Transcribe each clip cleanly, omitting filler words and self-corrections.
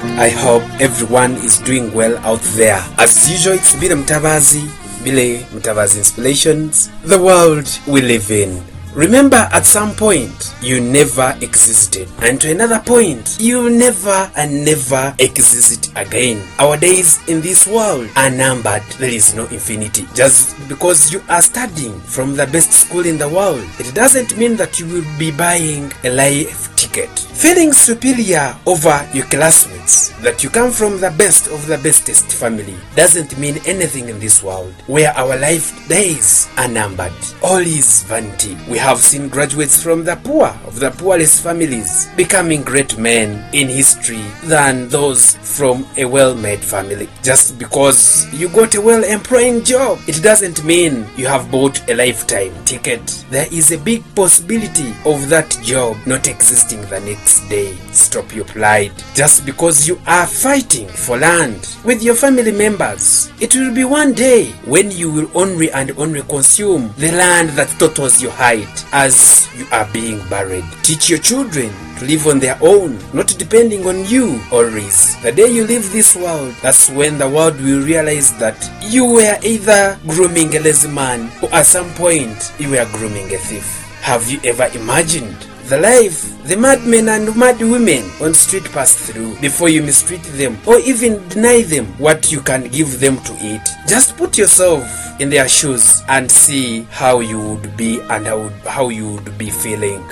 I hope everyone is doing well out there. As usual, it's Bile MUTABAZI Inspirations, the world we live in. Remember, at some point, you never existed, and to another point, you never and never exist again. Our days in this world are numbered. There is no infinity. Just because you are studying from the best school in the world, it doesn't mean that you will be buying a life ticket. Feeling superior over your classmates, that you come from the best of the bestest family, doesn't mean anything in this world where our life days are numbered. All is vanity. We have seen graduates from the poor of the poorest families becoming great men in history than those from a well-made family. Just because you got a well-employing job, it doesn't mean you have bought a lifetime ticket. There is a big possibility of that job not existing the next day. Stop your pride. Just because you are fighting for land with your family members, it will be one day when you will only and only consume the land that totals your height as you are being buried. Teach your children to live on their own, not depending on you always. The day you leave this world, that's when the world will realize that you were either grooming a lazy man or at some point you were grooming a thief. Have you ever imagined the life the madmen and mad women on street pass through before you mistreat them or even deny them what you can give them to eat? Just put yourself in their shoes and see how you would be and how you would be feeling.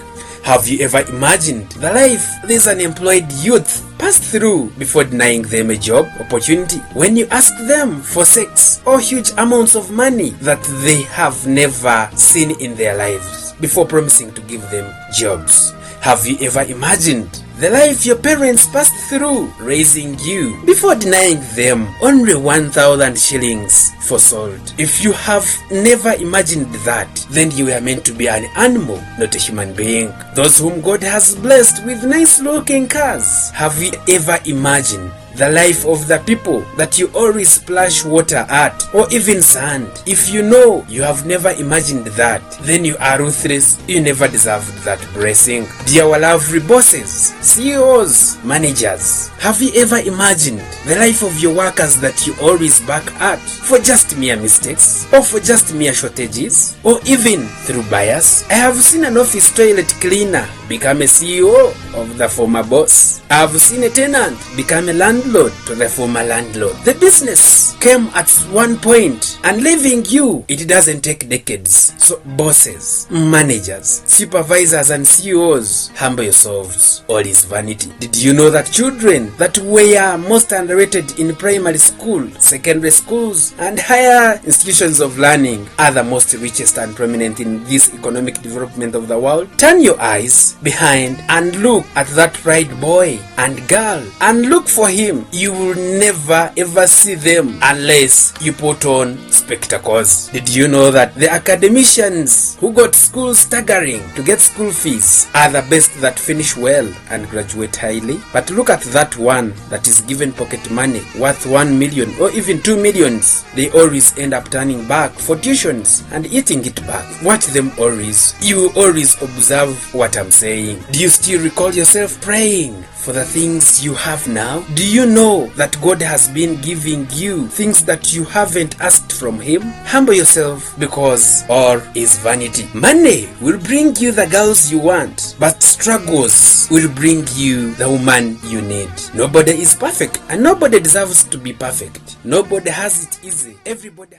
Have you ever imagined the life these unemployed youth pass through before denying them a job opportunity when you ask them for sex or huge amounts of money that they have never seen in their lives before promising to give them jobs? Have you ever imagined the life your parents passed through raising you before denying them only 1,000 shillings for salt? If you have never imagined that, then you were meant to be an animal, not a human being. Those whom God has blessed with nice looking cars, have you ever imagined the life of the people that you always splash water at or even sand? If you know you have never imagined that, then you are ruthless. You never deserved that blessing. Dear our lovely bosses, CEOs, managers, have you ever imagined the life of your workers that you always back at for just mere mistakes or for just mere shortages or even through bias? I have seen an office toilet cleaner become a CEO of the former boss. I have seen a tenant become a landlord to the former landlord. The business came at one point and leaving you, it doesn't take decades. So bosses, managers, supervisors and CEOs, humble yourselves. All is vanity. Did you know that children that were most underrated in primary school, secondary schools and higher institutions of learning are the most richest and prominent in this economic development of the world? Turn your eyes behind and look at that pride boy and girl and look for him. You will never ever see them unless you put on spectacles. Did you know that the academicians who got schools staggering to get school fees are the best that finish well and graduate highly? But look at that one that is given pocket money worth 1 million or even 2 millions. They always end up turning back for tuitions and eating it back. Watch them always. You always observe what I'm saying. Do you still recall yourself praying for the things you have now? Do you know that God has been giving you things that you haven't asked from Him? Humble yourself, because all is vanity. Money will bring you the girls you want, but struggles will bring you the woman you need. Nobody is perfect and nobody deserves to be perfect. Nobody has it easy. Everybody